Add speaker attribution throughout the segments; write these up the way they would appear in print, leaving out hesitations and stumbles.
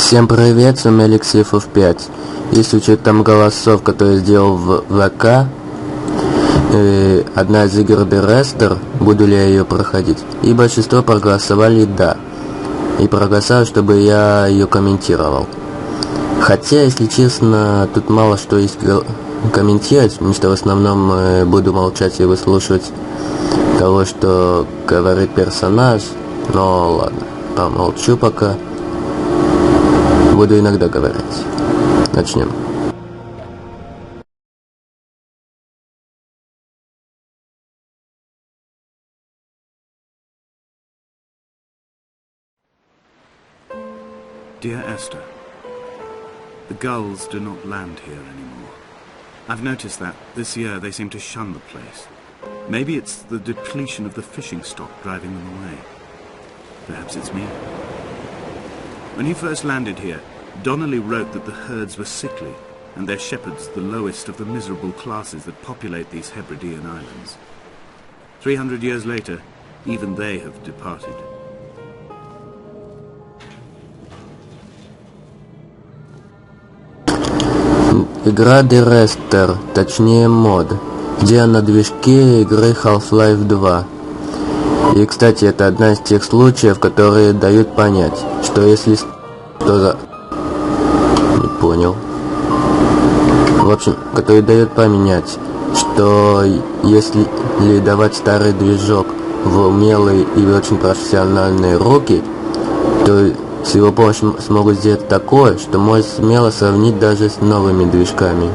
Speaker 1: Всем привет, с вами Алексей F5. Если учетом голосов, которые я сделал в ВК, одна из игр Esther, буду ли я ее проходить. И большинство проголосовали «да». И проголосовали, чтобы я ее комментировал. Хотя, если честно, тут мало что есть комментировать, потому что в основном буду молчать и выслушивать того, что говорит персонаж. Но ладно, помолчу пока. Буду иногда говорить. Начнем.
Speaker 2: Dear Esther, the gulls do not land here anymore. I've noticed that this year they seem to shun the place. Maybe it's the depletion of the fishing stock driving them away. Perhaps it's me. When he first landed here, Donnelly wrote that the herds were sickly, and their shepherds the lowest of the miserable classes that populate these Hebridean islands. 300 years later, even they have departed.
Speaker 1: Игра Esther, точнее мод, где на движке игры Half-Life 2. И, кстати, это одна из тех случаев, которые дают понять, что если... Что за... Не понял. В общем, которые дают понять, что если давать старый движок в умелые и очень профессиональные руки, то с его помощью смогут сделать такое, что можно смело сравнить даже с новыми движками.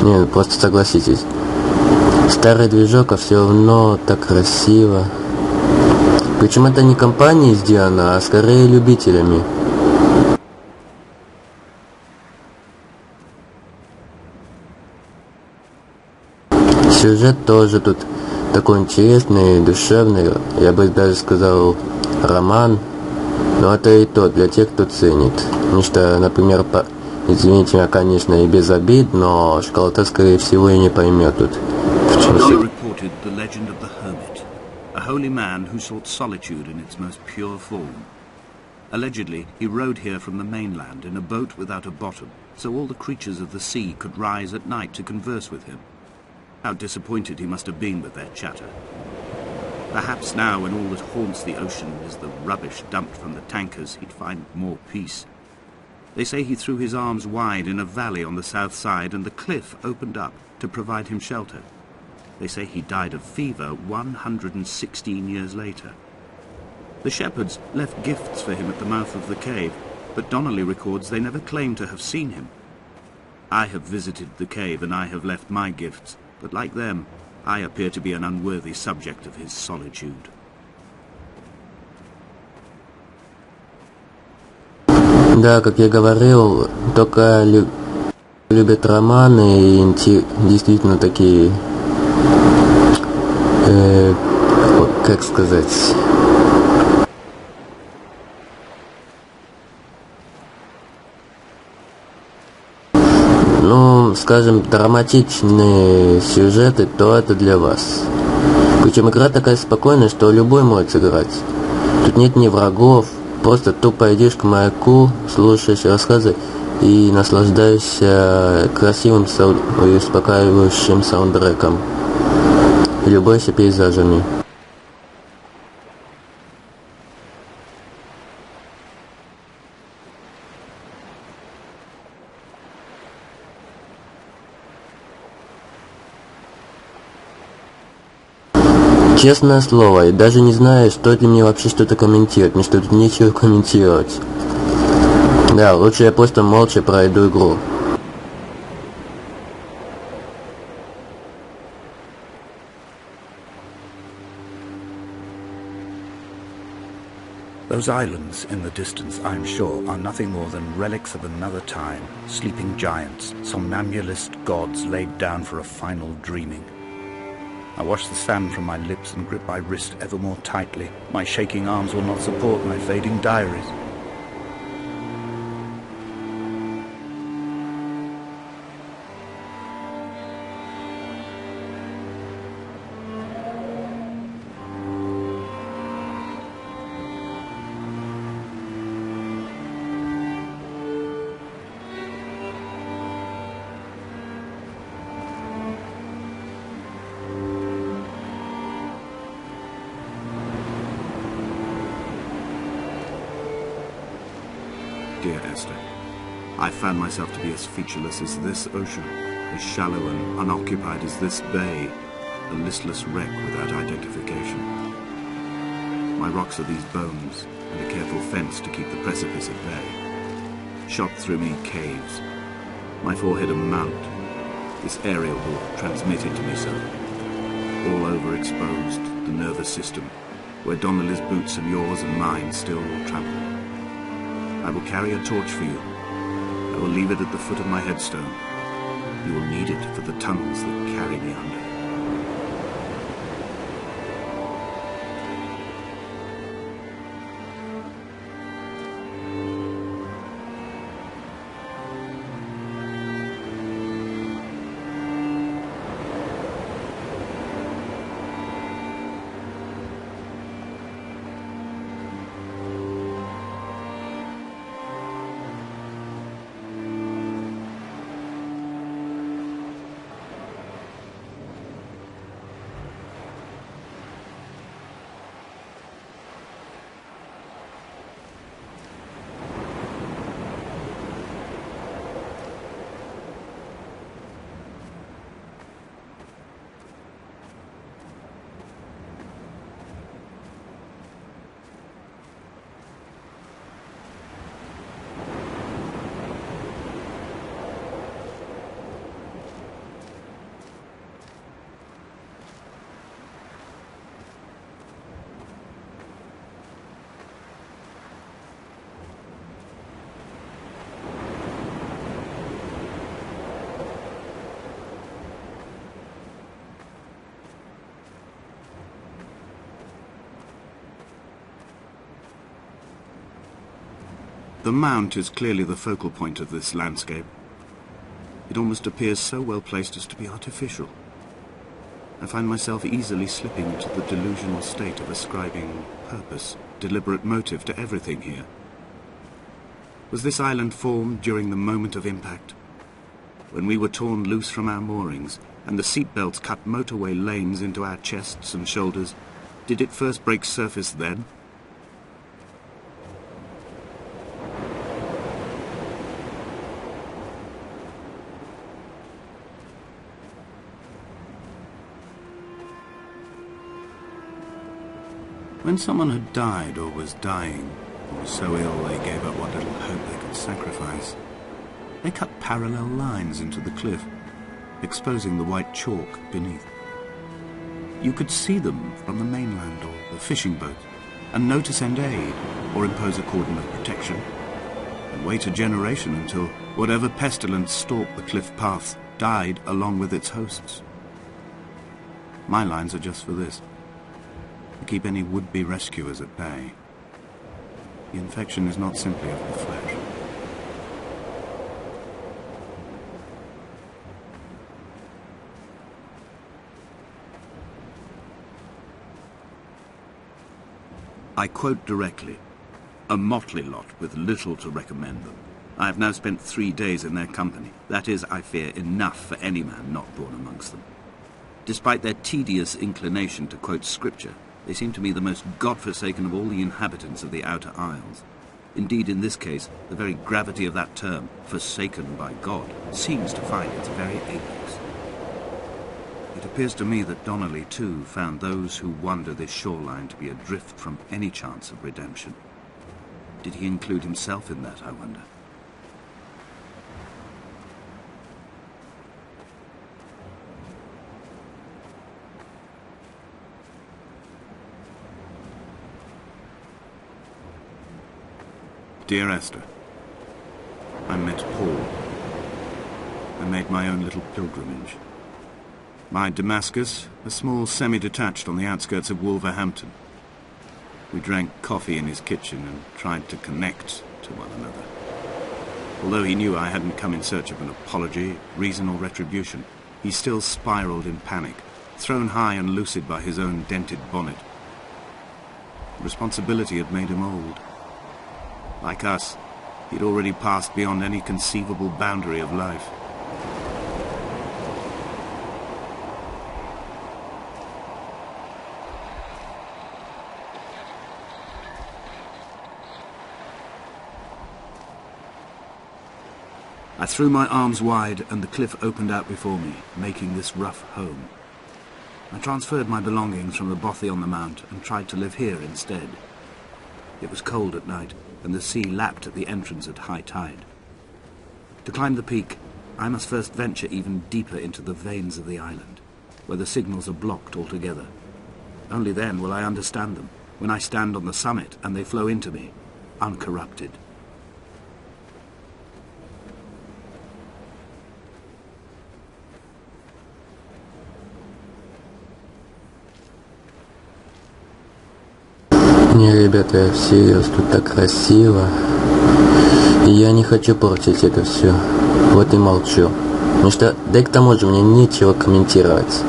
Speaker 1: Не, просто согласитесь. Старый движок, а все равно так красиво. Причем это не компанией сделано, а скорее любителями. Сюжет тоже тут такой интересный, душевный, я бы даже сказал, роман. Но это и то для тех, кто ценит. Потому что, например, извините меня, конечно, и без обид, но школота, скорее всего, и не поймет тут.
Speaker 2: Reported the legend of the hermit, a holy man who sought solitude in its most pure form. Allegedly, he rode here from the mainland in a boat without a bottom, so all the creatures of the sea could rise at night to converse with him. How disappointed he must have been with their chatter. Perhaps now, when all that haunts the ocean is the rubbish dumped from the tankers, he'd find more peace. They say he threw his arms wide in a valley on the south side, and the cliff opened up to provide him shelter. They say he died of fever 116 years later. The shepherds left gifts for him at the mouth of the cave, but Donnelly records they never claimed to have seen him. I have visited the cave and I have left my gifts, but like them, I appear to be an unworthy subject of his solitude.
Speaker 1: Да, как я говорил, только любят романы и действительно такие, как сказать, ну, скажем, драматичные сюжеты, то это для вас. Причем игра такая спокойная, что любой может сыграть. Тут нет ни врагов, просто тупо идешь к маяку, слушаешь рассказы и наслаждаешься красивым и успокаивающим саундтреком. И любуешься пейзажами. Честное слово, я даже не знаю, стоит ли мне вообще что-то комментировать, мне что тут нечего комментировать. Да, лучше я просто молча пройду игру.
Speaker 2: Those islands in the distance, I'm sure, are nothing more than relics of another time, sleeping giants, somnambulist gods laid down for a final dreaming. I wash the sand from my lips and grip my wrist ever more tightly. My shaking arms will not support my fading diaries. Esther. I found myself to be as featureless as this ocean, as shallow and unoccupied as this bay, a listless wreck without identification. My rocks are these bones, and a careful fence to keep the precipice at bay. Shot through me caves, my forehead a mount. This aerial will transmit it to me so. All over exposed, the nervous system, where Donnelly's boots and yours and mine still travel. I will carry a torch for you. I will leave it at the foot of my headstone. You will need it for the tunnels that carry me under. The mount is clearly the focal point of this landscape. It almost appears so well placed as to be artificial. I find myself easily slipping into the delusional state of ascribing purpose, deliberate motive to everything here. Was this island formed during the moment of impact? When we were torn loose from our moorings, and the seatbelts cut motorway lanes into our chests and shoulders, did it first break surface then? When someone had died or was dying, or was so ill they gave up what little hope they could sacrifice, they cut parallel lines into the cliff, exposing the white chalk beneath. You could see them from the mainland or the fishing boat, and know to send aid or impose a cordon of protection, and wait a generation until whatever pestilence stalked the cliff paths died along with its hosts. My lines are just for this. To keep any would-be rescuers at bay. The infection is not simply of the flesh. I quote directly, a motley lot with little to recommend them. I have now spent 3 days in their company. That is, I fear, enough for any man not born amongst them. Despite their tedious inclination to quote scripture, they seem to me the most God-forsaken of all the inhabitants of the Outer Isles. Indeed, in this case, the very gravity of that term, forsaken by God, seems to find its very apex. It appears to me that Donnelly, too, found those who wander this shoreline to be adrift from any chance of redemption. Did he include himself in that, I wonder? Dear Esther, I met Paul. I made my own little pilgrimage. My Damascus, a small semi-detached on the outskirts of Wolverhampton. We drank coffee in his kitchen and tried to connect to one another. Although he knew I hadn't come in search of an apology, reason or retribution, he still spiraled in panic, thrown high and lucid by his own dented bonnet. Responsibility had made him old. Like us, he'd already passed beyond any conceivable boundary of life. I threw my arms wide and the cliff opened out before me, making this rough home. I transferred my belongings from the bothy on the mount and tried to live here instead. It was cold at night, and the sea lapped at the entrance at high tide. To climb the peak, I must first venture even deeper into the veins of the island, where the signals are blocked altogether. Only then will I understand them, when I stand on the summit and they flow into me, uncorrupted.
Speaker 1: Не, ребята, всерьез, тут так красиво. И я не хочу портить это все. Вот и молчу. Потому что, да и к тому же мне нечего комментировать.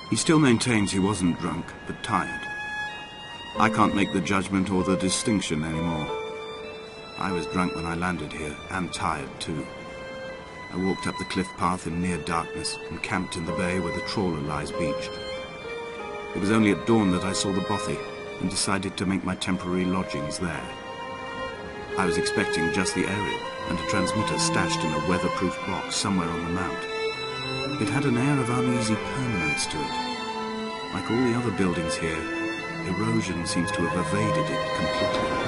Speaker 2: He still maintains he wasn't drunk, but tired. I can't make the judgment or the distinction anymore. I was drunk when I landed here, and tired too. I walked up the cliff path in near darkness and camped in the bay where the trawler lies beached. It was only at dawn that I saw the bothy and decided to make my temporary lodgings there. I was expecting just the aerial and a transmitter stashed in a weatherproof box somewhere on the mount. It had an air of uneasy permanence to it. Like all the other buildings here, erosion seems to have evaded it completely.